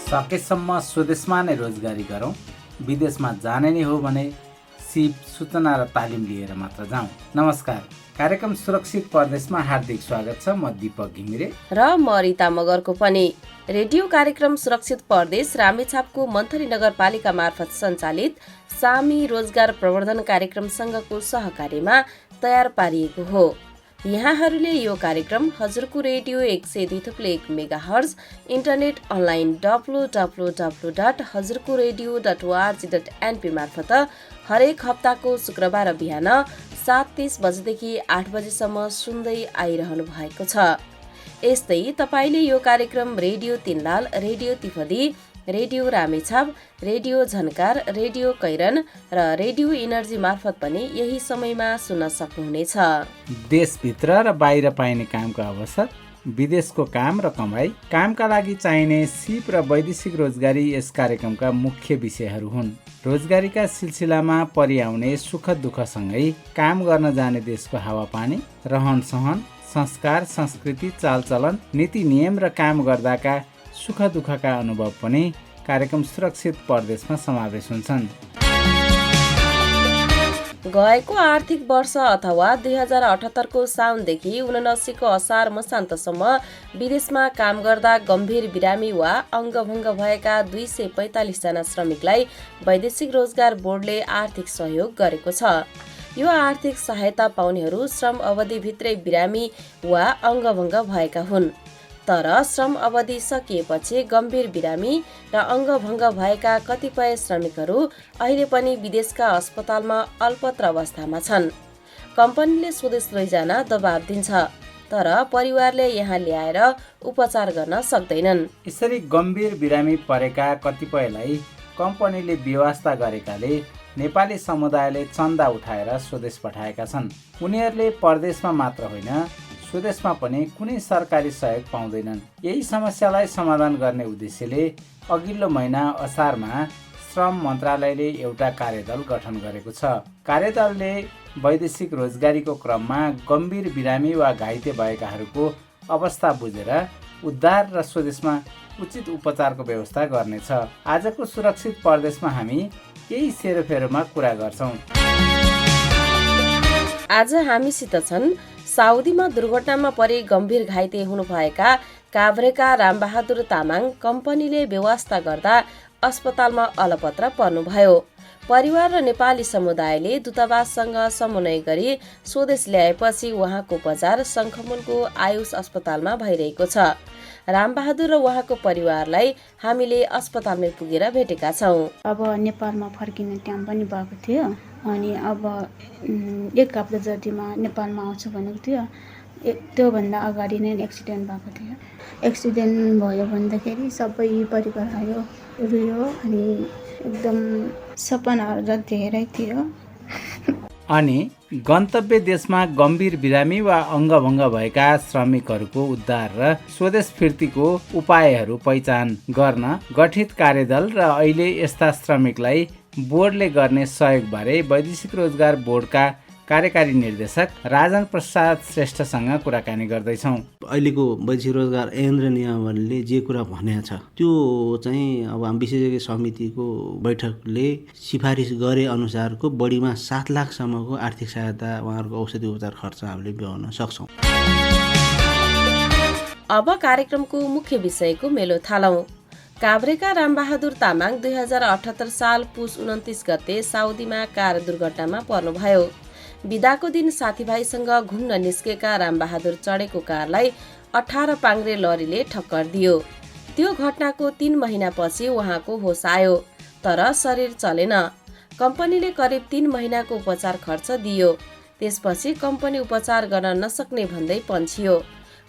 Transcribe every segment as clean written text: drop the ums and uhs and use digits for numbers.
सकेसम्म स्वदेशमा नै रोजगारी गरौँ, विदेशमा जाने नै हो भने सिप सूचना र तालिम लिएर मात्र जाउँ। नमस्कार, कार्यक्रम सुरक्षित परदेशमा हार्दिक स्वागत छ। म दीपक घिमिरे र म रिता मगरको पनि। रेडियो कार्यक्रम सुरक्षित परदेश रामेछापको मन्थली नगरपालिका मार्फत सञ्चालित सामी रोजगार प्रवर्धन कार्यक्रमसँगको सहकार्यमा तयार पारिएको हो। यहाँहरूले यो कार्यक्रम हजुरको radio 102.1 megahertz, internet online www.hazurkoradio.org.np मार्फत हरेक हप्ताको शुक्रबार बिहान 7:30 बजेदेखि 8 बजेसम्म सुन्दै आइरहनु भएको छ। यस्तै तपाईँले यो कार्यक्रम radio Tinlal, radio Tifdi, radio Ramechhap, radio Jhankar, radio Kairan र रेडियो इनर्जी मार्फत पनि यही समयमा सुन्न सक्नुहुनेछ। देशभित्र र बाहिर पाइने कामको अवसर, विदेशको काम र कमाई, कामका लागि चाहिने सिप र वैदेशिक रोजगारी यस कार्यक्रमका मुख्य विषयहरू हुन्। रोजगारीका सिलसिलामा परिआउने सुख दुःखसँगै काम गर्न जाने देशको हावापानी, रहन सहन, संस्कार, संस्कृति, चालचलन, नीति नियम र काम गर्दाका सुख दुःखका अनुभव पनि कार्यक्रम सुरक्षित परदेशमा समावेश हुन्छन्। गएको आर्थिक वर्ष अथवा 2078 को साउनदेखि 79 को असार मसान्तसम्म विदेशमा काम गर्दा गम्भीर बिरामी वा अङ्गभङ्ग भएका 245 जना श्रमिकलाई वैदेशिक रोजगार बोर्डले आर्थिक सहयोग गरेको छ। यो आर्थिक सहायता पाउनेहरू श्रम अवधिभित्रै बिरामी वा अङ्गभङ्ग भएका हुन्। तर श्रम अवधि सकिएपछि गम्भीर बिरामी र अङ्गभङ्ग भएका कतिपय श्रमिकहरू अहिले पनि विदेशका अस्पतालमा अल्पत्र अवस्थामा छन्। कम्पनीले स्वदेश लैजान दबाब दिन्छ, तर परिवारले यहाँ ल्याएर उपचार गर्न सक्दैनन्। यसरी गम्भीर बिरामी परेका कतिपयलाई कम्पनीले व्यवस्था गरेकाले नेपाली समुदायले चन्दा उठाएर स्वदेश पठाएका छन्। उनीहरूले परदेशमा मात्र होइन, स्वदेशमा पनि कुनै सरकारी सहयोग पाउँदैनन्। यही समस्यालाई समाधान गर्ने उद्देश्यले अघिल्लो महिना असारमा श्रम मन्त्रालयले एउटा कार्यदल गठन गरेको छ। कार्यदलले वैदेशिक रोजगारीको क्रममा गम्भीर बिरामी वा घाइते भएकाहरूको अवस्था बुझेर उद्धार र स्वदेशमा उचित उपचारको व्यवस्था गर्नेछ। आजको सुरक्षित परदेशमा हामी यही सेरोफेरोमा कुरा गर्छौँ। आज हामीसित छन् साउदीमा दुर्घटनामा परि गम्भीर घाइते हुनुभएका काभ्रेका रामबहादुर तामाङ। कम्पनीले व्यवस्था गर्दा अस्पतालमा अलपत्र पर्नुभयो। परिवार र नेपाली समुदायले दूतावाससँग समन्वय गरी स्वदेश ल्याएपछि उहाँको उपचार शङ्खमुलको आयुष अस्पतालमा भइरहेको छ। रामबहादुर र उहाँको परिवारलाई हामीले अस्पतालमै पुगेर भेटेका छौँ। अब नेपालमा फर्किने टाइम पनि भएको थियो, अनि अब 1 हप्ता जतिमा नेपालमा आउँछु भनेको थियो। त्योभन्दा अगाडि नै एक्सिडेन्ट भएको थियो। एक्सिडेन्ट भयो भन्दाखेरि सबै परिवार आयो, रुयो, अनि एकदम सपनाहरू जति हेरै थियो। अनि गन्तव्य देशमा गम्भीर बिरामी वा अङ्गभङ्ग भएका श्रमिकहरूको उद्धार र स्वदेश फिर्तीको उपायहरू पहिचान गर्न गठित कार्यदल र अहिले यस्ता श्रमिकलाई बोर्डले गर्ने सहयोगबारे वैदेशिक रोजगार बोर्डका कार्यकारी निर्देशक राजन प्रसाद श्रेष्ठसँग कुराकानी गर्दैछौँ। अहिलेको वैदेशिक रोजगार ऐन र नियमावलीले जे कुरा भनेको छ त्यो चाहिँ अब विशेषज्ञ समितिको बैठकले सिफारिस गरे अनुसारको बढीमा 7 लाखसम्मको आर्थिक सहायता उहाँहरूको औषधि उपचार खर्च हामीले बेहोर्न सक्छौँ। अब कार्यक्रमको मुख्य विषयको मेलो थालौँ। काभ्रेका रामबहादुर तामाङ 2078 साल पुस 29 गते साउदीमा कार दुर्घटनामा पर्नुभयो। बिदाको दिन साथीभाइसँग घुम्न निस्केका रामबहादुर चढेको कारलाई 18 पाङ्ग्रे लरीले ठक्कर दियो। त्यो घटनाको 3 महिनापछि उहाँको होस आयो, तर शरीर चलेन। कम्पनीले करिब 3 महिनाको उपचार खर्च दियो। त्यसपछि कम्पनी उपचार गर्न नसक्ने भन्दै पन्छियो।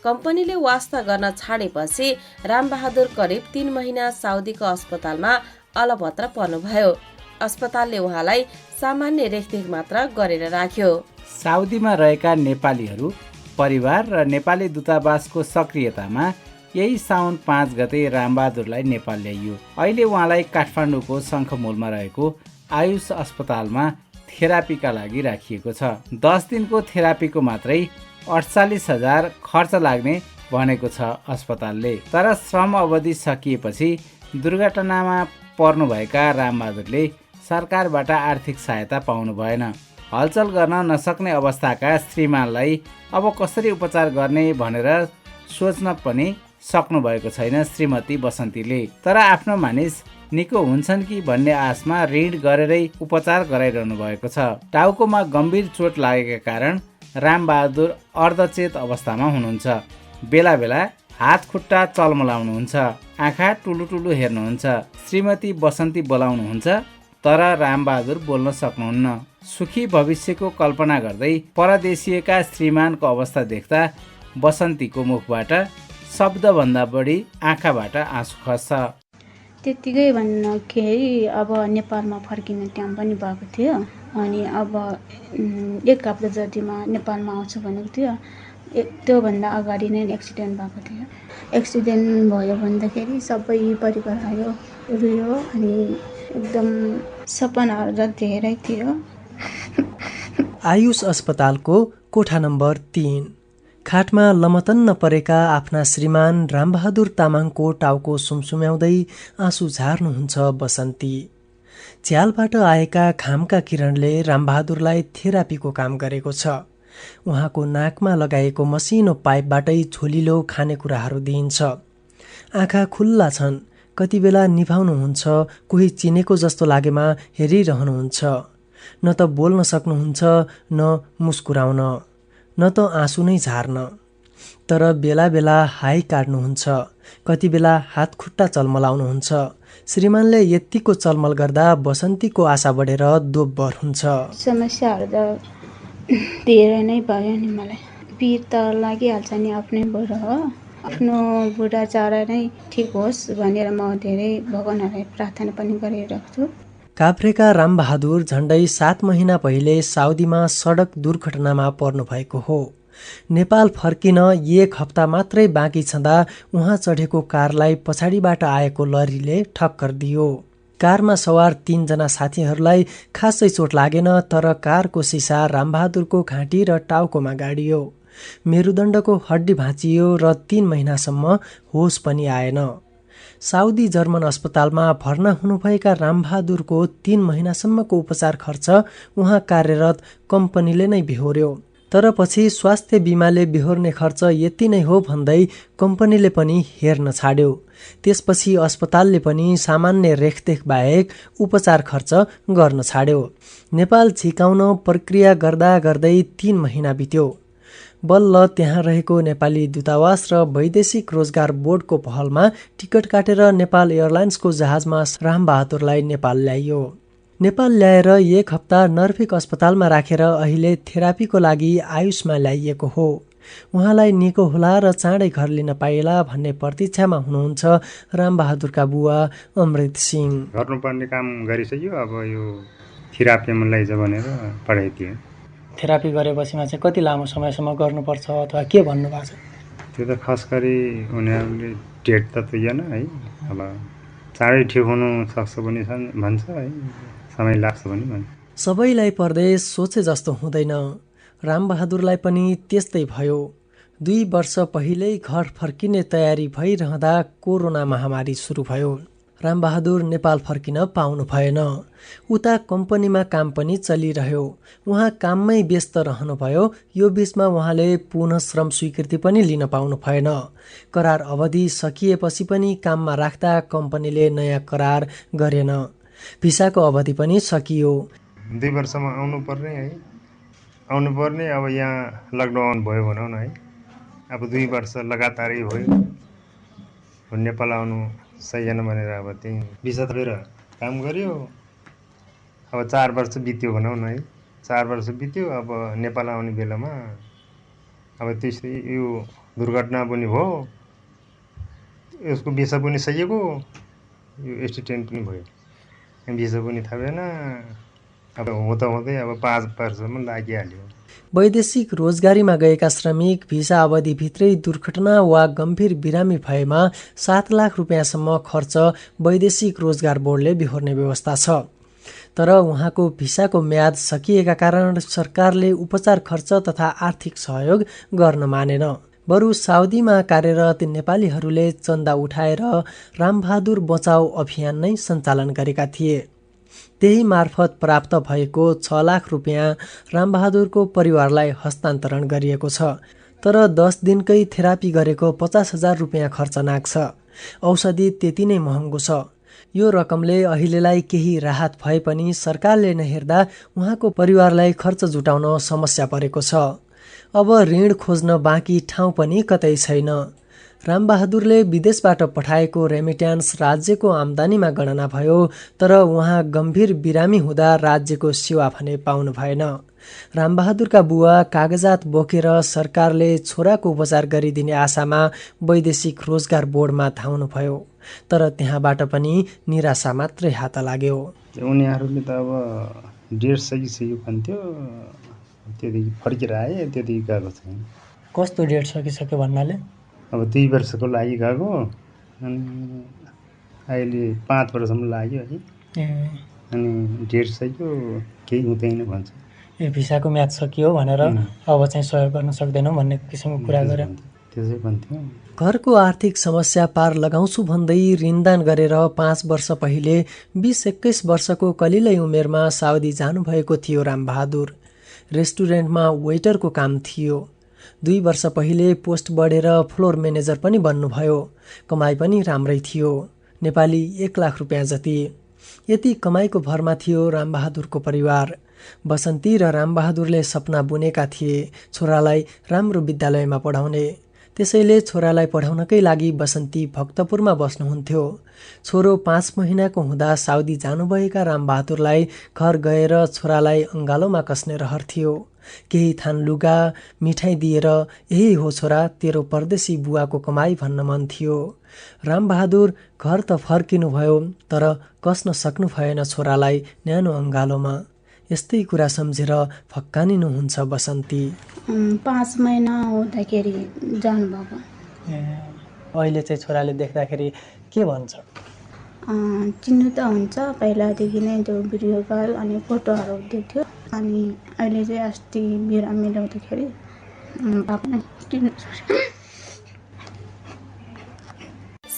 कम्पनीले वास्ता गर्न छाडेपछि रामबहादुर करिब 3 महिना साउदीको अस्पतालमा अलपत्र पर्नुभयो। अस्पतालले उहाँलाई सामान्य रेखदेख मात्र गरेर राख्यो। साउदीमा रहेका नेपालीहरू परिवार र नेपाली दूतावासको सक्रियतामा यही साउन 5 गते रामबहादुरलाई नेपाल ल्याइयो। अहिले उहाँलाई काठमाडौँको शङ्खमुलमा रहेको आयुष अस्पतालमा थेरापीका लागि राखिएको छ। 10 दिनको थेरापीको मात्रै 48,000 खर्च लाग्ने भनेको छ अस्पतालले। तर श्रम अवधि सकिएपछि दुर्घटनामा पर्नुभएका रामबहादुरले सरकारबाट आर्थिक सहायता पाउनु भएन। हलचल गर्न नसक्ने अवस्थाका श्रीमानलाई अब कसरी उपचार गर्ने भनेर सोच्न पनि सक्नु भएको छैन श्रीमती बसन्तीले। तर आफ्नो मानिस निको हुन्छन् कि भन्ने आशमा ऋण गरेरै उपचार गराइरहनु भएको छ। टाउकोमा गम्भीर चोट लागेका कारण रामबहादुर अर्धचेत अवस्थामा हुनुहुन्छ। बेला बेला हात खुट्टा चलमलाउनुहुन्छ, आँखा टुलुटुलु हेर्नुहुन्छ। श्रीमती बसन्ती बोलाउनुहुन्छ तर रामबहादुर बोल्न सक्नुहुन्न। सुखी भविष्यको कल्पना गर्दै परदेशिएका श्रीमानको अवस्था देख्दा बसन्तीको मुखबाट शब्दभन्दा बढी आँखाबाट आँसु खस्छ। त्यत्तिकै भन्दाखेरि अब नेपालमा फर्किने टाइम पनि भएको थियो अनि अब 1 हप्ता जतिमा नेपालमा आउँछु भनेको थियो। त्योभन्दा अगाडि नै एक्सिडेन्ट भएको थियो। एक्सिडेन्ट भयो भन्दाखेरि सबै परिवार आयो, रोयो अनि एकदम सपनाहरू त धेरै थियो। आयुष अस्पतालको कोठा नम्बर 3 खाटमा लमतन्न परेका आफ्ना श्रीमान रामबहादुर तामाङको टाउको सुमसुम्याउँदै आँसु झार्नुहुन्छ बसन्ती। झ्यालबाट आएका घामका किरणले रामबहादुरलाई थेरापीको काम गरेको छ। उहाँको नाकमा लगाएको मसिनो पाइपबाटै झोलिलो खानेकुराहरू दिइन्छ। आँखा खुल्ला छन्, कति बेला निभाउनुहुन्छ, कोही चिनेको जस्तो लागेमा हेरिरहनुहुन्छ। न त बोल्न सक्नुहुन्छ, न मुस्कुराउन, न त आँसु नै झार्न। तर बेला बेला हाई काट्नुहुन्छ, कति बेला हात खुट्टा चलमलाउनुहुन्छ। श्रीमानले यत्तिको चलमल गर्दा बसन्तीको आशा बढेर दोब्बर हुन्छ। समस्याहरू त धेरै नै भयो नि। मलाई पिर त लागिहाल्छ नि आफ्नैबाट हो। आफ्नो बुढा चारा नै ठिक होस् भनेर म धेरै भगवानहरूलाई प्रार्थना पनि गरिरहेको छु। काभ्रेका रामबहादुर झण्डै 7 महिना पहिले साउदीमा सडक दुर्घटनामा पर्नुभएको हो। नेपाल फर्किन 1 हप्ता मात्रै बाँकी छँदा उहाँ चढेको कारलाई पछाडिबाट आएको लरीले ठक्कर दियो। कारमा सवार 3 जना साथीहरूलाई खासै चोट लागेन, तर कारको सिसा रामबहादुरको घाँटी र टाउकोमा गाडियो। मेरुदण्डको हड्डी भाँचियो र 3 महिनासम्म होस पनि आएन। साउदी जर्मन अस्पतालमा भर्ना हुनुभएका रामबहादुरको 3 महिनासम्मको उपचार खर्च उहाँ कार्यरत कम्पनीले नै बिहोर्यो। तर पछि स्वास्थ्य बिमाले बिहोर्ने खर्च यति नै हो भन्दै कम्पनीले पनि हेर्न छाड्यो। त्यसपछि अस्पतालले पनि सामान्य रेखदेख बाहेक उपचार खर्च गर्न छाड्यो। नेपाल झिकाउन प्रक्रिया गर्दा गर्दै 3 महिना बित्यो। बल्ल त्यहाँ रहेको नेपाली दूतावास र वैदेशिक रोजगार बोर्डको पहलमा टिकट काटेर नेपाल एयरलाइन्सको जहाजमा रामबहादुरलाई नेपाल ल्याइयो। नेपाल ल्याएर 1 हप्ता नर्भिक अस्पतालमा राखेर अहिले थेरापीको लागि आयुषमा ल्याइएको हो। उहाँलाई निको होला र चाँडै घर लिन पाइएला भन्ने प्रतीक्षामा हुनुहुन्छ रामबहादुरका बुवा अमृत सिंह। गर्नुपर्ने काम गरिसक्यो, अब यो थेरापीमा लैजा भनेर पठाइदियो। थेरापी गरेपछिमा चाहिँ कति लामो समयसम्म गर्नुपर्छ अथवा के भन्नुभएको छ? त्यो त खास गरी उनीहरूले डेट त दिएन है। अब चाँडै ठिक हुनु सक्छ पनि भन्छ है, समय लाग्छ पनि भन्छ। सबैलाई परदेश सोचे जस्तो हुँदैन। रामबहादुरलाई पनि त्यस्तै भयो। 2 वर्ष पहिल्यै घर फर्किने तयारी भइरहँदा कोरोना महामारी सुरु भयो। रामबहादुर नेपाल फर्किन पाउनु भएन। उता कम्पनीमा काम पनि चलिरह्यो। उहाँ काममै व्यस्त रहनुभयो। यो बीचमा उहाँले पुनः श्रम स्वीकृति पनि लिन पाउनु भएन। करार अवधि सकिएपछि पनि काममा राख्दा कम्पनीले नयाँ करार गरेन। भिसाको अवधि पनि सकियो। 2 वर्षमा आउनुपर्ने है, आउनुपर्ने। अब यहाँ लकडाउन भयो भनौँ न है। अब 2 वर्ष लगातारै भयो। नेपाल आउनु सही भनेर अब त्यही भिसा थपेर काम गर्यो। अब 4 वर्ष बित्यो भनौँ न है। 4 वर्ष बित्यो। अब नेपाल आउने बेलामा अब त्यसै यो दुर्घटना पनि भयो, यसको भिसा पनि सकिएको, यो एक्सिडेन्ट पनि भयो, भिसा पनि थापेन। अब हुँदा हुँदै अब 5 वर्षसम्म लागिहाल्यो। वैदेशिक रोजगारीमा गएका श्रमिक भिसा अवधिभित्रै दुर्घटना वा गम्भीर बिरामी भएमा 7 लाख रुपियाँसम्म खर्च वैदेशिक रोजगार बोर्डले बिहोर्ने व्यवस्था छ। तर उहाँको भिसाको म्याद सकिएका कारण सरकारले उपचार खर्च तथा आर्थिक सहयोग गर्न मानेन। बरु साउदीमा कार्यरत नेपालीहरूले चन्दा उठाएर रामबहादुर बचाऊ अभियान नै सञ्चालन गरेका थिए। त्यही मार्फत प्राप्त भएको 6 लाख रुपियाँ रामबहादुरको परिवारलाई हस्तान्तरण गरिएको छ। तर 10 दिनकै थेरापी गरेको 50,000 रुपियाँ खर्च नाग्छ। औषधि त्यति नै महँगो छ। यो रकमले अहिलेलाई केही राहत भए पनि सरकारले नहेर्दा उहाँको परिवारलाई खर्च जुटाउन समस्या परेको छ। अब ऋण खोज्न बाँकी ठाउँ पनि कतै छैन। रामबहादुरले विदेशबाट पठाएको रेमिट्यान्स राज्यको आम्दानीमा गणना भयो, तर उहाँ गम्भीर बिरामी हुँदा राज्यको सेवा भने पाउनु भएन। रामबहादुरका बुवा कागजात बोकेर सरकारले छोराको उपचार गरिदिने आशामा वैदेशिक रोजगार बोर्डमा धाउनुभयो, तर त्यहाँबाट पनि निराशा मात्रै हात लाग्यो। उनीहरूले त अब 1.5 सकिसक्यो भन्थ्यो, त्यहाँदेखि फर्केर आए, त्यहाँदेखि गएको छैन। कस्तो डेट सकिसक्यो भन्नाले? अब 2 वर्षको लागि गएको, अनि अहिले 5 वर्षसम्म लाग्यो है। अनि 1.5 सक्यो, केही हुँदैन भन्छ। ए भिसाको म्याद सकियो भनेर अब चाहिँ सहयोग गर्न सक्दैनौँ भन्ने किसिमको कुरा गरे। त्यसै भन्थ्यो। घरको आर्थिक समस्या पार लगाउँछु भन्दै ऋणदान गरेर 5 वर्ष पहिले 20-21 वर्षको कलिलै उमेरमा साउदी जानुभएको थियो रामबहादुर। रेस्टुरेन्टमा वेटरको काम थियो। 2 वर्ष पहिले पोस्ट बढेर फ्लोर म्यानेजर पनि बन्नुभयो। कमाइ पनि राम्रै थियो, नेपाली 1 लाख रुपियाँ जति। यति कमाइको भरमा थियो रामबहादुरको परिवार। बसन्ती र रामबहादुरले सपना बुनेका थिए छोरालाई राम्रो विद्यालयमा पढाउने। त्यसैले छोरालाई पढाउनकै लागि बसन्ती भक्तपुरमा बस्नुहुन्थ्यो। छोरो 5 महिनाको हुँदा साउदी जानुभएका रामबहादुरलाई घर गएर छोरालाई अङ्गालोमा कस्ने रहर थियो। केही थान लुगा मिठाई दिएर यही हो छोरा तेरो परदेशी बुवाको कमाई भन्न मन थियो। रामबहादुर घर त फर्किनुभयो, तर कस्न सक्नु भएन छोरालाई न्यानो अङ्गालोमा। यस्तै कुरा सम्झेर फक्कानिनुहुन्छ बसन्ती। 5 महिना हुँदाखेरि जानुभएको। अहिले चाहिँ छोराले देख्दाखेरि के भन्छ? चिन्नु त हुन्छ, पहिलादेखि नै त्यो भिडियो कल अनि फोटोहरू देख्थ्यो। अनि अहिले चाहिँ अस्ति बिरामी ल्याउँदाखेरि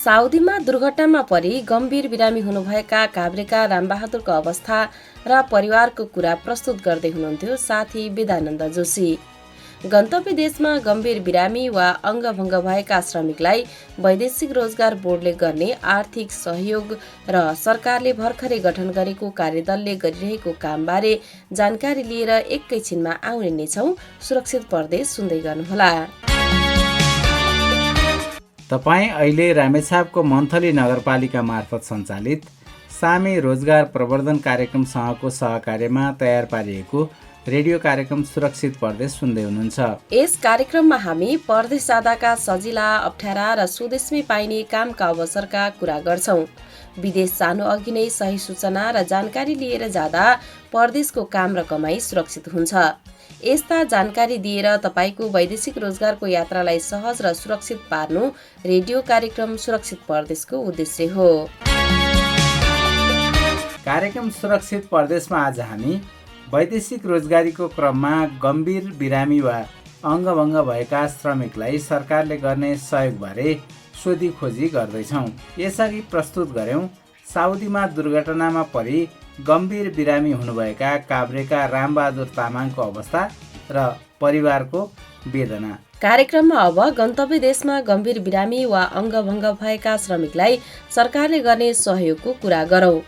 साउदीमा दुर्घटनामा परि गम्भीर बिरामी हुनुभएका काभ्रेका रामबहादुरको अवस्था र परिवारको कुरा प्रस्तुत गर्दै हुनुहुन्थ्यो साथी विद्यानन्द जोशी। गन्तव्य देशमा गम्भीर बिरामी वा अङ्गभङ्ग भएका श्रमिकलाई वैदेशिक रोजगार बोर्डले गर्ने आर्थिक सहयोग र सरकारले भर्खरै गठन गरेको कार्यदलले गरिरहेको कामबारे जानकारी लिएर एकैछिनमा आउने नै छौँ। सुरक्षित परदेश सुन्दै गर्नुहोला। तपाईँ अहिले रामेछापको मन्थली नगरपालिका मार्फत सञ्चालित सामे रोजगार प्रवर्धन कार्यक्रमसँगको सहकार्यमा तयार पारिएको रेडियो कार्यक्रम सुरक्षित परदेश सुन्दै हुनुहुन्छ। यस कार्यक्रममा हामी परदेश जाँदाका सजिला, अप्ठ्यारा र स्वदेशमै पाइने कामका अवसरका कुरा गर्छौँ। विदेश जानु अघि नै सही सूचना र जानकारी लिएर जाँदा परदेशको काम र कमाई सुरक्षित हुन्छ। यस्ता जानकारी दिएर तपाईँको वैदेशिक रोजगारको यात्रालाई सहज र सुरक्षित पार्नु रेडियो कार्यक्रम सुरक्षित परदेशको उद्देश्य हो। कार्यक्रम सुरक्षित परदेशमा आज हामी वैदेशिक रोजगारीको क्रममा गम्भीर बिरामी वा अङ्गभङ्ग भएका श्रमिकलाई सरकारले गर्ने सहयोगबारे सोधी खोजी गर्दैछौँ। यसअघि प्रस्तुत गर्यौँ साउदीमा दुर्घटनामा परि गम्भीर बिरामी हुनुभएका काभ्रेका रामबहादुर तामाङको अवस्था र परिवारको वेदना। कार्यक्रममा अब गन्तव्य देशमा गम्भीर बिरामी वा अङ्गभङ्ग भएका श्रमिकलाई सरकारले गर्ने सहयोगको कुरा गरौँ।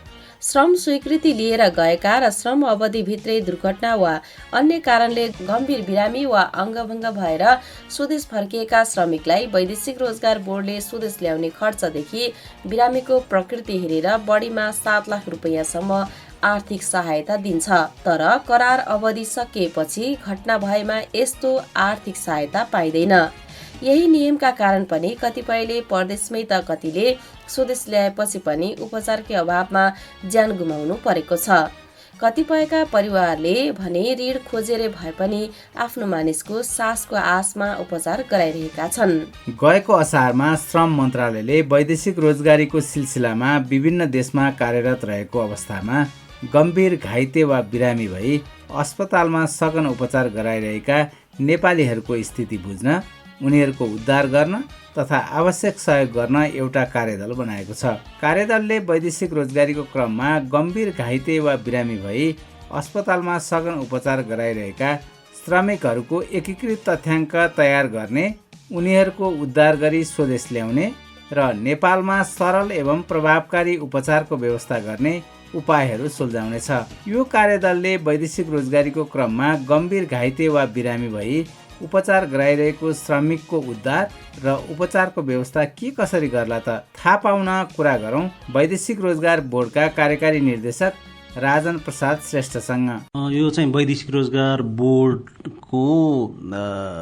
श्रम स्वीकृति लिएर गएका र श्रम अवधिभित्रै दुर्घटना वा अन्य कारणले गम्भीर बिरामी वा अङ्गभङ्ग भएर स्वदेश फर्किएका श्रमिकलाई वैदेशिक रोजगार बोर्डले स्वदेश ल्याउने खर्चदेखि बिरामीको प्रकृति हेरेर बढीमा 7 लाख रुपियाँसम्म आर्थिक सहायता दिन्छ। तर करार अवधि सकिएपछि घटना भएमा यस्तो आर्थिक सहायता पाइँदैन। यही नियमका कारण पनि कतिपयले परदेशमै त कतिले स्वदेश ल्याएपछि पनि उपचारकै अभावमा ज्यान गुमाउनु परेको छ। कतिपयका परिवारले भने ऋण खोजेर भए पनि आफ्नो मानिसको सासको आसमा उपचार गराइरहेका छन्। गएको असारमा श्रम मन्त्रालयले वैदेशिक रोजगारीको सिलसिलामा विभिन्न देशमा कार्यरत रहेको अवस्थामा गम्भीर घाइते वा बिरामी भई अस्पतालमा सघन उपचार गराइरहेका नेपालीहरूको स्थिति बुझ्न उनीहरूको उद्धार गर्न तथा आवश्यक सहयोग गर्न एउटा कार्यदल बनाएको छ। कार्यदलले वैदेशिक रोजगारीको क्रममा गम्भीर घाइते वा बिरामी भई अस्पतालमा सघन उपचार गराइरहेका श्रमिकहरूको एकीकृत तथ्याङ्क तयार गर्ने, उनीहरूको उद्धार गरी स्वदेश ल्याउने र नेपालमा सरल एवं प्रभावकारी उपचारको व्यवस्था गर्ने उपायहरू सुल्झाउनेछ। यो कार्यदलले वैदेशिक रोजगारीको क्रममा गम्भीर घाइते वा बिरामी भई उपचार गराइरहेको श्रमिकको उद्धार र उपचारको व्यवस्था के कसरी गर्ला त थाहा पाउन कुरा गरौँ वैदेशिक रोजगार बोर्डका कार्यकारी निर्देशक राजन प्रसाद श्रेष्ठसँग। यो चाहिँ वैदेशिक रोजगार बोर्डको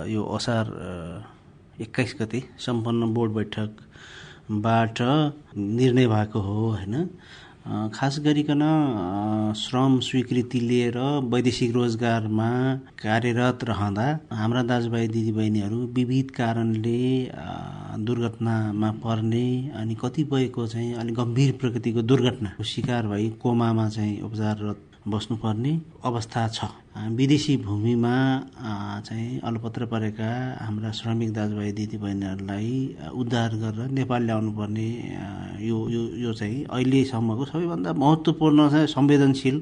यो असार 21 गते सम्पन्न बोर्ड बैठकबाट निर्णय भएको हो होइन। खास गरिकन श्रम स्वीकृति लिएर वैदेशिक रोजगारमा कार्यरत रहँदा हाम्रा दाजुभाइ दिदीबहिनीहरू विविध कारणले दुर्घटनामा पर्ने अनि कतिपयको चाहिँ अलिक गम्भीर प्रकृतिको दुर्घटनाको शिकार भई कोमामा चाहिँ उपचाररत बस्नुपर्ने अवस्था छ। विदेशी भूमिमा चाहिँ अलपत्र परेका हाम्रा श्रमिक दाजुभाइ दिदीबहिनीहरूलाई उद्धार गरेर नेपाल ल्याउनु पर्ने यो चाहिँ अहिलेसम्मको सबैभन्दा महत्त्वपूर्ण चाहिँ संवेदनशील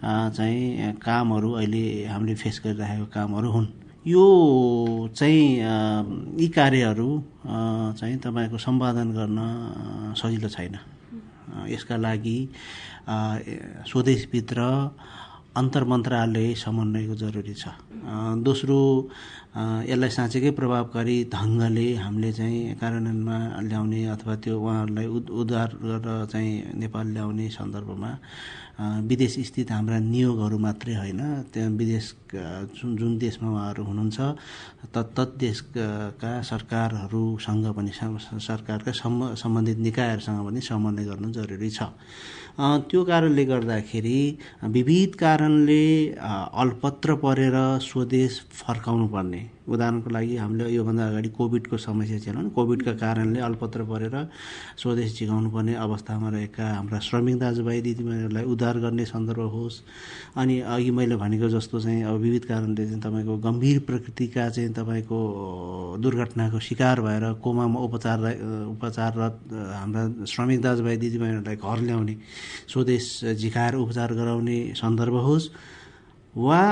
चाहिँ कामहरू अहिले हामीले फेस गरिरहेको कामहरू हुन्। यो चाहिँ यी कार्यहरू चाहिँ तपाईँको सम्पादन गर्न सजिलो छैन। यसका लागि स्वदेशभित्र अन्तर मन्त्रालय समन्वयको जरुरी छ। दोस्रो, यसलाई साँच्चैकै प्रभावकारी ढङ्गले हामीले चाहिँ कार्यान्वयनमा ल्याउने अथवा त्यो उहाँहरूलाई उद्धार गरेर चाहिँ नेपाल ल्याउने सन्दर्भमा विदेश स्थित हाम्रा नियोगहरू मात्रै होइन, त्यहाँ विदेश जुन देशमा उहाँहरू हुनुहुन्छ तत् देशका सरकारहरूसँग पनि सरकारका सम्बन्धित निकायहरूसँग पनि समन्वय गर्नु जरुरी छ। त्यो कारणले गर्दाखेरि विविध कारणले अल्पत्र परेर स्वदेश फर्काउनु पर्ने, उदाहरणको लागि हामीले योभन्दा अगाडि कोभिडको समस्या छैन, कोभिडका कारणले अल्पत्र परेर स्वदेश झिकाउनु पर्ने अवस्थामा रहेका हाम्रा श्रमिक दाजुभाइ दिदीबहिनीहरूलाई उद्धार गर्ने सन्दर्भ होस्। अनि अघि मैले भनेको जस्तो चाहिँ अब विविध कारणले चाहिँ तपाईँको गम्भीर प्रकृतिका चाहिँ तपाईँको दुर्घटनाको शिकार भएर कोमामा उपचाररत हाम्रा श्रमिक दाजुभाइ दिदीबहिनीहरूलाई घर ल्याउने, स्वदेश झिकाएर उपचार गराउने सन्दर्भ होस्, वा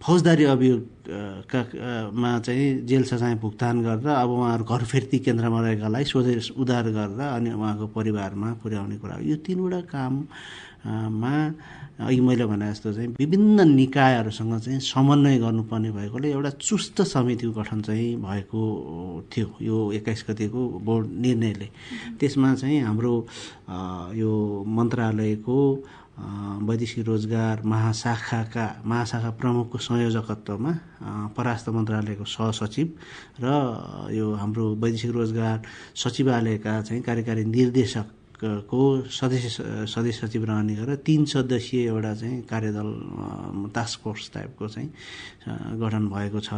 फौजदारी अभियोगमा चाहिँ जेल सजाय भुक्तान गरेर अब उहाँहरू घर फिर्ती केन्द्रमा रहेकालाई स्वदेश उद्धार गरेर अनि उहाँको परिवारमा पुर्याउने कुरा, यो तीनवटा काममा अघि मैले भने जस्तो चाहिँ विभिन्न निकायहरूसँग चाहिँ समन्वय गर्नुपर्ने भएकोले एउटा चुस्त समितिको गठन चाहिँ भएको थियो यो 21 गतेको बोर्ड निर्णयले। त्यसमा चाहिँ हाम्रो यो मन्त्रालयको वैदेशिक रोजगार महाशाखा प्रमुखको संयोजकत्वमा पराष्ट्र मन्त्रालयको सहसचिव र यो हाम्रो वैदेशिक रोजगार सचिवालयका चाहिँ कार्यकारी निर्देशकको सदस्य सचिव रहने गरेर 3 सदस्यीय एउटा चाहिँ कार्यदल टास्क फोर्स टाइपको चाहिँ गठन भएको छ।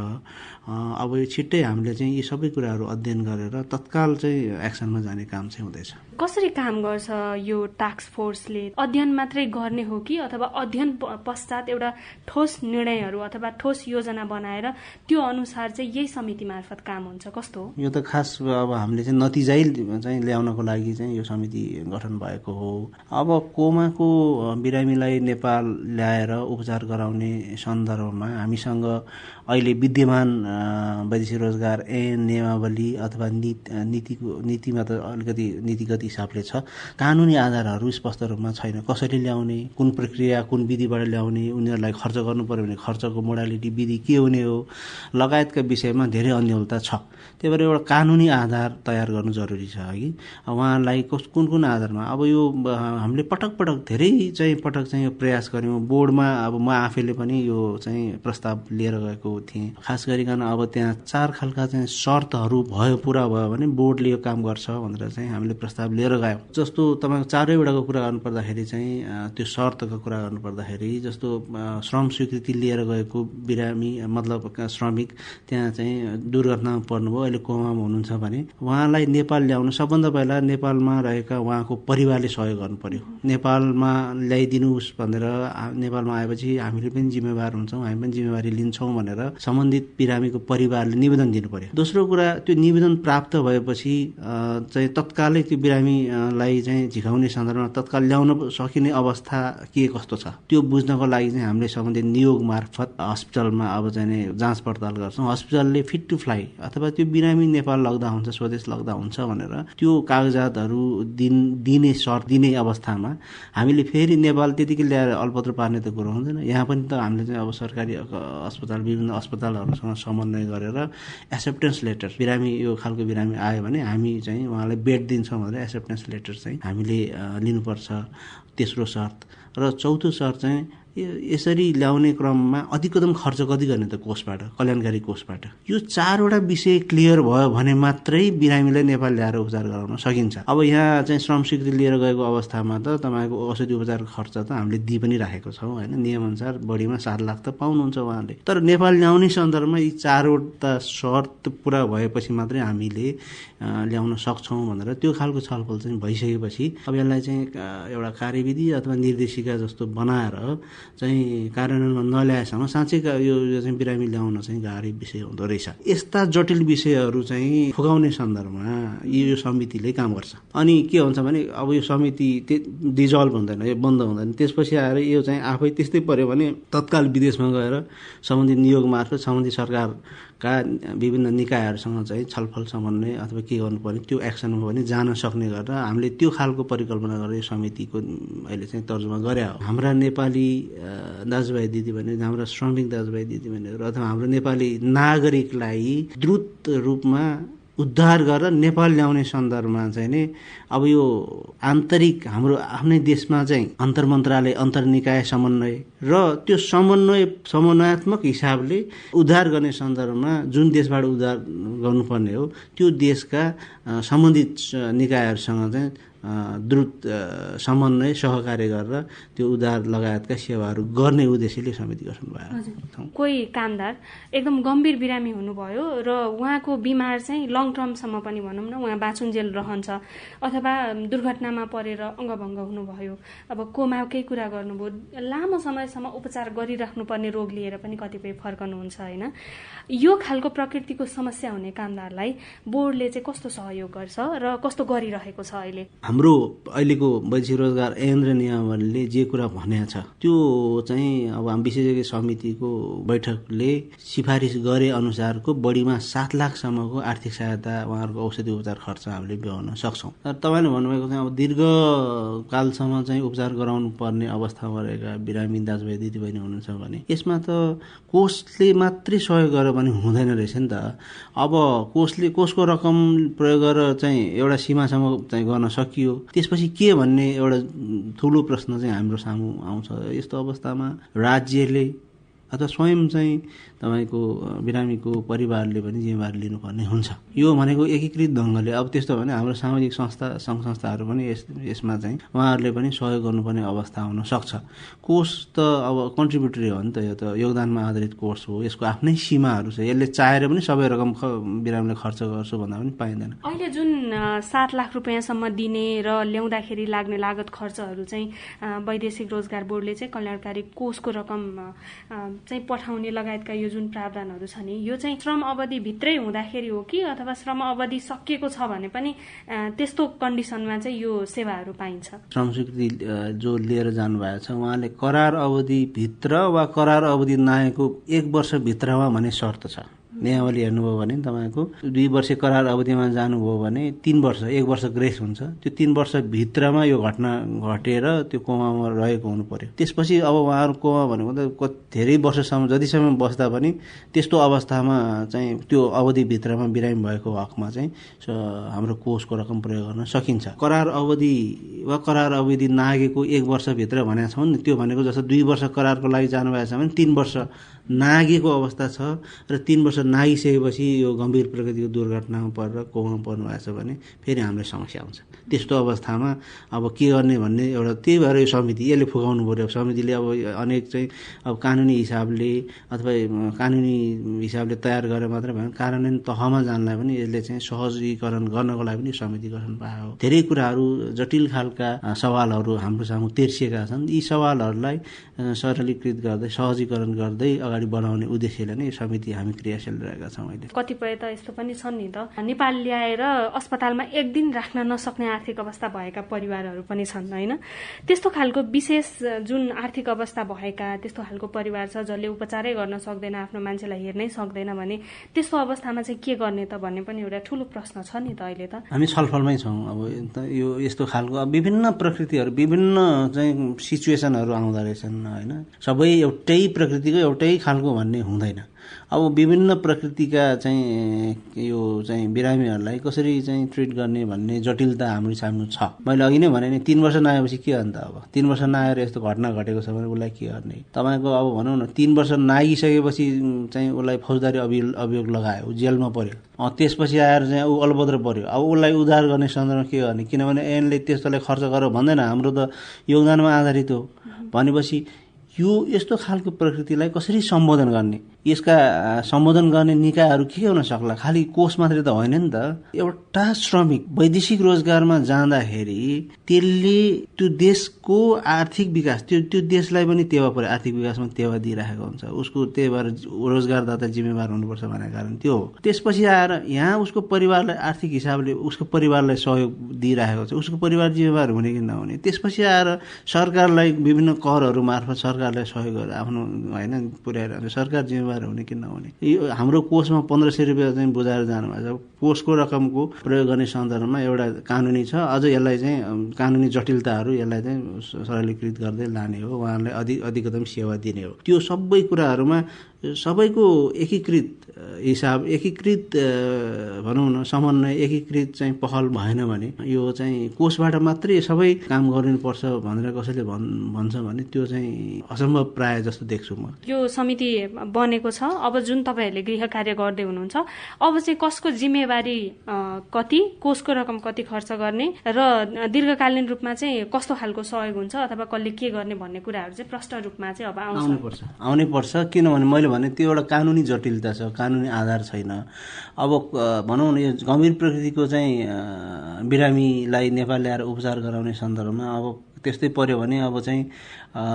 अब यो छिट्टै हामीले चाहिँ यी सबै कुराहरू अध्ययन गरेर तत्काल चाहिँ एक्सनमा जाने काम चाहिँ हुँदैछ। कसरी काम गर्छ यो टास्क फोर्सले? अध्ययन मात्रै गर्ने हो कि अथवा अध्ययन पश्चात एउटा ठोस निर्णयहरू अथवा ठोस योजना बनाएर त्यो अनुसार चाहिँ यही समिति मार्फत काम हुन्छ? कस्तो हो यो? त खास अब हामीले चाहिँ नतिजै चाहिँ ल्याउनको लागि चाहिँ यो समिति गठन भएको हो। अब कोमाको बिरामीलाई नेपाल ल्याएर उपचार गराउने सन्दर्भमा हामीसँग अहिले विद्यमान वैदेशिक रोजगार ऐन नियमावली अथवा नीतिमा त अलिकति नीतिगत हिसाबले छ, कानुनी आधारहरू स्पष्ट रूपमा छैन। कसरी ल्याउने, कुन प्रक्रिया कुन विधिबाट ल्याउने, उनीहरूलाई खर्च गर्नु पर्यो भने खर्चको मोडालिटी विधि के हुने हो लगायतका विषयमा धेरै अन्यलता छ। त्यही भएर एउटा कानुनी आधार तयार गर्नु जरुरी छ कि उहाँलाई कुन आधारमा। अब यो हामीले पटक धेरै चाहिँ पटक चाहिँ यो प्रयास गऱ्यौँ बोर्डमा। अब म आफैले पनि यो चाहिँ प्रस्ताव लिएर गएको थिएँ। खास गरिकन अब त्यहाँ 4 खालका चाहिँ शर्तहरू पुरा भयो भने बोर्डले यो काम गर्छ भनेर चाहिँ हामीले प्रस्ताव लिएर गयौँ। जस्तो तपाईँको 4वटाको कुरा गर्नुपर्दाखेरि चाहिँ त्यो शर्तको कुरा गर्नुपर्दाखेरि जस्तो श्रम स्वीकृति लिएर गएको बिरामी मतलब श्रमिक त्यहाँ चाहिँ दुर्घटनामा पर्नुभयो, अहिले कोमामा हुनुहुन्छ भने उहाँलाई नेपाल ल्याउन सबभन्दा पहिला नेपालमा रहेका उहाँको परिवारले सहयोग गर्नु पर्यो। नेपालमा ल्याइदिनुहोस् भनेर नेपालमा आएपछि हामीले पनि जिम्मेवार हुन्छौँ, हामी पनि जिम्मेवारी लिन्छौँ भनेर सम्बन्धित बिरामीको परिवारले निवेदन दिनु पर्यो। दोस्रो कुरा, त्यो निवेदन प्राप्त भएपछि चाहिँ तत्कालै त्यो बिरामीलाई चाहिँ झिकाउने सन्दर्भमा तत्काल ल्याउन सकिने अवस्था के कस्तो छ त्यो बुझ्नको लागि चाहिँ हामीले सम्बन्धित नियोग मार्फत हस्पिटलमा अब चाहिँ जाँच पडताल गर्छौँ। हस्पिटलले फिट टु फ्लाइ अथवा त्यो बिरामी नेपाल लग्दा हुन्छ, स्वदेश लग्दा हुन्छ भनेर त्यो कागजातहरू दिने सर्ट दिने अवस्थामा हामीले फेरि नेपाल त्यतिकै ल्याएर अलपत्र पार्ने त कुरो हुँदैन। यहाँ पनि त हामीले चाहिँ अब सरकारी अस्पताल विभिन्न अस्पतालहरूसँग समन्वय गरेर एक्सेप्टेन्स लेटर, बिरामी यो खालको बिरामी आयो भने हामी चाहिँ उहाँलाई बेड दिन्छौँ भनेर एक्सेप्टेन्स लेटर चाहिँ हामीले लिनुपर्छ, तेस्रो शर्त। र चौथो शर्त चाहिँ यसरी ल्याउने क्रममा अधिकतम खर्च कति गर्ने त कोषबाट, कल्याणकारी कोषबाट। यो 4वटा विषय क्लियर भयो भने मात्रै बिरामीलाई नेपाल ल्याएर उपचार गराउन सकिन्छ। अब यहाँ चाहिँ श्रम स्वीकृति लिएर गएको अवस्थामा त तपाईँको औषधि उपचार खर्च त हामीले दिइ पनि राखेको छौँ होइन, नियमअनुसार बढीमा 7 लाख त पाउनुहुन्छ उहाँले। तर नेपाल ल्याउने सन्दर्भमा यी 4वटा शर्त पुरा भएपछि मात्रै हामीले ल्याउन सक्छौँ भनेर त्यो खालको छलफल चाहिँ भइसकेपछि अब यसलाई चाहिँ एउटा कार्यविधि अथवा निर्देशिका जस्तो बनाएर चाहिँ कार्यान्वयनमा नल्याएसम्म साँच्चै यो चाहिँ बिरामी ल्याउन चाहिँ गाह्रो विषय हुँदो रहेछ। यस्ता जटिल विषयहरू चाहिँ फुकाउने सन्दर्भमा यो समितिले काम गर्छ। अनि के हुन्छ भने अब यो समिति डिजल्भ हुँदैन, यो बन्द हुँदैन, त्यसपछि आएर यो चाहिँ आफै त्यस्तै पर्यो भने तत्काल विदेशमा गएर सम्बन्धित नियोग मार्फत सम्बन्धित सरकारका विभिन्न निकायहरूसँग चाहिँ छलफल समन्वय अथवा के गर्नुपर्ने त्यो एक्सनमा पनि जान सक्ने गरेर हामीले त्यो खालको परिकल्पना गरेर यो समितिको अहिले चाहिँ तर्जुमा गरे हो। हाम्रा नेपाली दाजुभाइ दिदीबहिनी, हाम्रा श्रमिक दाजुभाइ दिदीबहिनीहरू अथवा हाम्रो नेपाली नागरिकलाई द्रुत रूपमा उद्धार गरेर नेपाल ल्याउने सन्दर्भमा चाहिँ नि अब यो आन्तरिक हाम्रो आफ्नै देशमा चाहिँ अन्तर्मन्त्रालय अन्तर्निकाय समन्वय र त्यो समन्वयात्मक हिसाबले उद्धार गर्ने सन्दर्भमा जुन देशबाट उद्धार गर्नुपर्ने हो त्यो देशका सम्बन्धित निकायहरूसँग चाहिँ द्रुत समन्वय सहकार्य गरेर त्यो उद्धार लगायतका सेवाहरू गर्ने उद्देश्यले समिति गठन भयो। कोही कामदार एकदम गम्भीर बिरामी हुनुभयो र उहाँको बिमार चाहिँ लङ टर्मसम्म पनि भनौँ न उहाँ बाँचुन्जेल रहन्छ अथवा दुर्घटनामा परेर अङ्गभङ्ग हुनुभयो, अब कोमाकै कुरा गर्नुभयो, लामो समयसम्म उपचार गरिराख्नुपर्ने रोग लिएर पनि कतिपय फर्कनुहुन्छ होइन। यो खालको प्रकृतिको समस्या हुने कामदारलाई बोर्डले चाहिँ कस्तो सहयोग गर्छ र कस्तो गरिरहेको छ अहिले? हाम्रो अहिलेको वैदेशिक रोजगार ऐन र नियमावलीले जे कुरा भनेको छ त्यो चाहिँ अब हामी विशेषज्ञ समितिको बैठकले सिफारिस गरे अनुसारको बढीमा 7 लाखसम्मको आर्थिक सहायता उहाँहरूको औषधि उपचार खर्च हामीले बेहोर्न सक्छौँ। तर तपाईँले भन्नुभएको चाहिँ अब दीर्घकालसम्म चाहिँ उपचार गराउनु पर्ने अवस्थामा रहेका बिरामी दाजुभाइ दिदीबहिनी हुनुहुन्छ भने यसमा त कोषले मात्रै सहयोग गरेर पनि हुँदैन रहेछ नि त। अब कोषको रकम प्रयोग गरेर चाहिँ एउटा सीमासम्म चाहिँ गर्न सकियो, त्यसपछि के भन्ने एउटा ठुलो प्रश्न चाहिँ हाम्रो सामु आउँछ। यस्तो अवस्थामा राज्यले अथवा स्वयं चाहिँ तपाईँको बिरामीको परिवारले पनि जिम्मेवारी लिनुपर्ने हुन्छ। यो भनेको एकीकृत ढङ्गले अब त्यस्तो भने हाम्रो सामाजिक संस्था सङ्घ संस्थाहरू पनि यसमा चाहिँ उहाँहरूले पनि सहयोग गर्नुपर्ने अवस्था हुन सक्छ। कोष त अब कन्ट्रिब्युटरी हो नि त, यो त योगदानमा आधारित कोष हो, यसको आफ्नै सीमाहरू छ, यसले चाहेर पनि सबै रकम बिरामीले खर्च गर्छु भन्दा पनि पाइँदैन। अहिले जुन 7 लाख रुपियाँसम्म दिने र ल्याउँदाखेरि लाग्ने लागत खर्चहरू चाहिँ वैदेशिक रोजगार बोर्डले चाहिँ कल्याणकारी कोषको रकम चाहिँ पठाउने लगायतका यो जुन प्रावधानहरू छ नि यो चाहिँ श्रम अवधि भित्रै हुँदाखेरि हो कि अथवा श्रम अवधि सकिएको छ भने पनि त्यस्तो कन्डिसनमा चाहिँ यो सेवाहरू पाइन्छ? श्रम स्वीकृति जो लिएर जानुभएको छ उहाँले करार अवधि भित्र वा करार अवधि नआएको 1 वर्षभित्रमा भन्ने शर्त छ। नियमावली हेर्नुभयो भने तपाईँको 2 वर्ष करार अवधिमा जानुभयो भने 3 वर्ष 1 वर्ष ग्रेस हुन्छ। त्यो 3 वर्षभित्रमा यो घटना घटेर त्यो कोमामा रहेको हुनु पर्यो। त्यसपछि अब उहाँहरू कोमा भनेको त धेरै वर्षसम्म जतिसम्म बस्दा पनि त्यस्तो अवस्थामा चाहिँ त्यो अवधिभित्रमा बिरामी भएको हकमा चाहिँ हाम्रो कोषको रकम प्रयोग गर्न सकिन्छ। करार अवधि वा करार अवधि नागेको 1 वर्षभित्र भनेको छौँ नि, त्यो भनेको जस्तो 2 वर्ष करारको लागि जानुभएको छ भने 3 वर्ष नागेको अवस्था छ र 3 वर्ष नागिसकेपछि यो गम्भीर प्रकृतिको दुर्घटनामा परेर कोमा पर्नुभएको छ भने फेरि हामीलाई समस्या आउँछ। त्यस्तो अवस्थामा अब के गर्ने भन्ने एउटा त्यही भएर यो समिति यसले फुकाउनु पर्यो। समितिले अब अनेक चाहिँ अब कानुनी हिसाबले अथवा कानुनी हिसाबले तयार गरेर मात्र भएन, कार्यान्वयन तहमा जानलाई पनि यसले चाहिँ सहजीकरण गर्नको लागि पनि समिति गठन पायो। धेरै कुराहरू जटिल खालका सवालहरू हाम्रो सामु तेर्सिएका छन्। यी सवालहरूलाई सरलीकृत गर्दै सहजीकरण गर्दै अगाडि बढाउने उद्देश्यले नै यो समिति हामी क्रियाशील रहेका छौँ। अहिले कतिपय त यस्तो पनि छन् नि त, नेपाल ल्याएर अस्पतालमा एक दिन राख्न नसक्ने आर्थिक अवस्था भएका परिवारहरू पनि छन् होइन। त्यस्तो खालको विशेष जुन आर्थिक अवस्था भएका त्यस्तो खालको परिवार छ जसले उपचारै गर्न सक्दैन, आफ्नो मान्छेलाई हेर्नै सक्दैन भने त्यस्तो अवस्थामा चाहिँ के गर्ने त भन्ने पनि एउटा ठुलो प्रश्न छ नि त अहिले त। हामी छलफलमै छौँ। अब यो यस्तो खालको विभिन्न प्रकृतिहरू विभिन्न चाहिँ सिचुएसनहरू आउँदो रहेछन् होइन। सबै एउटै प्रकृतिको एउटै खालको भन्ने हुँदैन। अब विभिन्न प्रकृतिका चाहिँ यो चाहिँ बिरामीहरूलाई कसरी चाहिँ ट्रिट गर्ने भन्ने जटिलता हाम्रो सामु छ। मैले अघि नै भने नि 3 वर्ष नआएपछि के अन्त, अब 3 वर्ष नआएर यस्तो घटना घटेको छ भने उसलाई के गर्ने। तपाईँको अब भनौँ न 3 वर्ष नागिसकेपछि चाहिँ उसलाई फौजदारी अभियोग लगायो, जेलमा पर्यो, त्यसपछि आएर चाहिँ ऊ अलबद्र पर्यो। अब उसलाई उद्धार गर्ने सन्दर्भमा के गर्ने, किनभने ऐनले त्यस्तोलाई खर्च गर भन्दैन, हाम्रो त योगदानमा आधारित हो। भनेपछि यो यस्तो खालको प्रकृतिलाई कसरी सम्बोधन गर्ने, यसका सम्बोधन गर्ने निकायहरू के हुन सक्ला। खालि कोष मात्रै त होइन नि त। एउटा श्रमिक वैदेशिक रोजगारमा जाँदाखेरि त्यसले त्यो देशको आर्थिक विकास त्यो देशलाई पनि टेवा पर्यो, आर्थिक विकासमा टेवा दिइरहेको हुन्छ। उसको त्यही भएर रोजगारदाता जिम्मेवार हुनुपर्छ भनेको कारण त्यो हो। त्यसपछि आएर यहाँ उसको परिवारलाई आर्थिक हिसाबले उसको परिवारलाई सहयोग दिइरहेको छ, उसको परिवार जिम्मेवार हुने कि नहुने। त्यसपछि आएर सरकारलाई विभिन्न करहरू मार्फत सरकारलाई सहयोग गरेर आफ्नो होइन पुर्याइरहन्छ, सरकार जिम्मेवार हुने कि नहुने। यो हाम्रो कोषमा 1500 रुपियाँ चाहिँ बुझाएर जानुभएको छ। कोषको रकमको प्रयोग गर्ने सन्दर्भमा एउटा कानुनी छ, अझ यसलाई चाहिँ कानुनी जटिलताहरू यसलाई चाहिँ सरलीकृत गर्दै लाने हो, उहाँहरूलाई अधिकतम सेवा दिने हो। त्यो सबै कुराहरूमा सबैको एकीकृत हिसाब, एकीकृत भनौँ न समन्वय, एकीकृत चाहिँ पहल भएन भने यो चाहिँ कोषबाट मात्रै सबै काम गरिनुपर्छ भनेर कसैले भन्छ भने त्यो चाहिँ असम्भव प्राय जस्तो देख्छु म। यो समिति बनेको छ, अब जुन तपाईँहरूले गृह कार्य गर्दै हुनुहुन्छ, अब चाहिँ कसको जिम्मेवारी कति, कोषको रकम कति खर्च गर्ने र दीर्घकालीन रूपमा चाहिँ कस्तो खालको सहयोग हुन्छ अथवा कसले के गर्ने भन्ने कुराहरू चाहिँ प्रष्ट रूपमा चाहिँ अब आउनै पर्छ। किनभने मैले भने त्यो एउटा कानुनी जटिलता छ, कानुनी आधार छैन। अब भनौँ न यो गम्भीर प्रकृतिको चाहिँ बिरामीलाई नेपाल ल्याएर उपचार गराउने सन्दर्भमा अब त्यस्तै पर्यो भने अब चाहिँ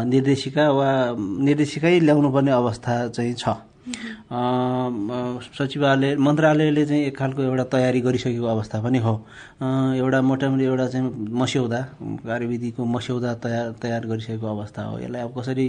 निर्देशिकै ल्याउनु पर्ने अवस्था चाहिँ छ। मन्त्रालयले चाहिँ एक खालको एउटा तयारी गरिसकेको अवस्था पनि हो। एउटा मोटामोटी एउटा चाहिँ मस्यौदा, कार्यविधिको मस्यौदा तयार गरिसकेको अवस्था हो। यसलाई अब कसरी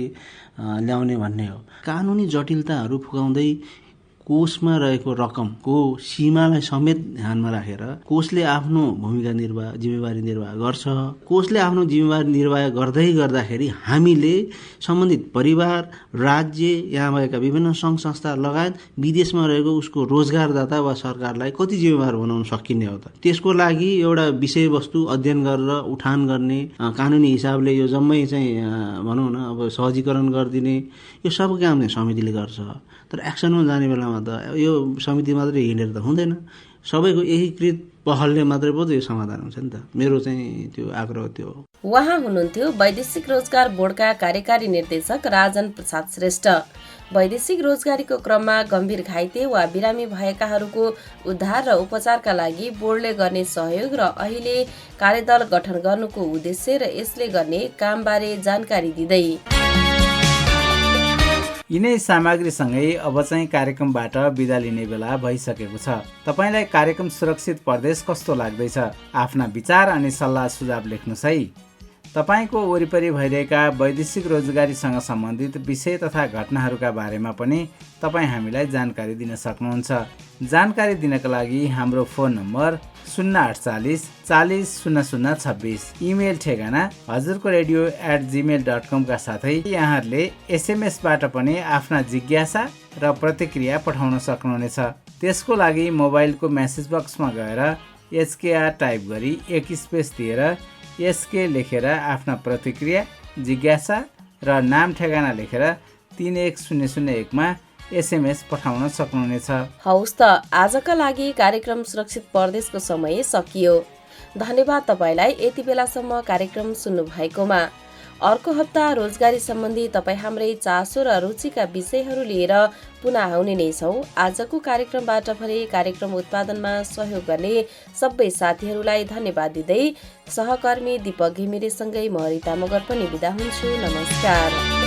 ल्याउने भन्ने हो। कानुनी जटिलताहरू फुकाउँदै कोषमा रहेको रकमको सीमालाई समेत ध्यानमा राखेर कोषले आफ्नो भूमिका जिम्मेवारी निर्वाह गर्छ। कोषले आफ्नो जिम्मेवारी निर्वाह गर्दाखेरि हामीले सम्बन्धित परिवार, राज्य, यहाँ भएका विभिन्न सङ्घ संस्था लगायत विदेशमा रहेको उसको रोजगारदाता वा सरकारलाई कति जिम्मेवार बनाउन सकिने हो त। त्यसको लागि एउटा विषयवस्तु अध्ययन गरेर उठान गर्ने, कानुनी हिसाबले यो जम्मै चाहिँ भनौँ न अब सहजीकरण गरिदिने, यो सब काम चाहिँ समितिले गर्छ। तर एक्सनमा जाने बेलामा त यो समिति मात्रै हिँडेर त हुँदैन, सबैको एकीकृत पहलले मात्रै पो त यो समाधान हुन्छ नि त। मेरो चाहिँ त्यो आग्रह त्यो हो। उहाँ हुनुहुन्थ्यो वैदेशिक रोजगार बोर्डका कार्यकारी निर्देशक राजन प्रसाद श्रेष्ठ। वैदेशिक रोजगारीको क्रममा गम्भीर घाइते वा बिरामी भएकाहरूको उद्धार र उपचारका लागि बोर्डले गर्ने सहयोग र अहिले कार्यदल गठन गर्नुको उद्देश्य र यसले गर्ने कामबारे जानकारी दिँदै यिनै सामग्रीसँगै अब चाहिँ कार्यक्रमबाट बिदा लिने बेला भइसकेको छ। तपाईँलाई कार्यक्रम सुरक्षित परदेश कस्तो लाग्दैछ? आफ्ना विचार अनि सल्लाह सुझाव लेख्नुहोस् है। तपाईँको वरिपरि भइरहेका वैदेशिक रोजगारीसँग सम्बन्धित विषय तथा घटनाहरूका बारेमा पनि तपाईँ हामीलाई जानकारी दिन सक्नुहुन्छ। जानकारी दिनका लागि हाम्रो फोन नम्बर 0840 40 0026, इमेल ठेगाना हजुरको radio@gmail.com का साथै यहाँहरूले एसएमएसबाट पनि आफ्ना जिज्ञासा र प्रतिक्रिया पठाउन सक्नुहुनेछ। त्यसको लागि मोबाइलको मेसेज बक्समा गएर HKR टाइप गरी एक स्पेस दिएर SK लेखेर आफ्ना प्रतिक्रिया, जिज्ञासा र नाम ठेगाना लेखेर 31001मा SMS पठाउन सक्नुहुनेछ। हौस् त, आजका लागि कार्यक्रम सुरक्षित परदेशको समय सकियो। धन्यवाद तपाईँलाई यति बेलासम्म कार्यक्रम सुन्नु भएकोमा। अर्को हप्ता रोजगारी सम्बन्धी तपाईँ हाम्रै चासो र रुचिका विषयहरू लिएर पुनः आउने नै छौँ। आजको कार्यक्रमबाट भने कार्यक्रम उत्पादनमा सहयोग गर्ने सबै साथीहरूलाई धन्यवाद दिँदै सहकर्मी दीपक घिमिरेसँगै म रिता मगर पनि बिदा हुन्छु। नमस्कार।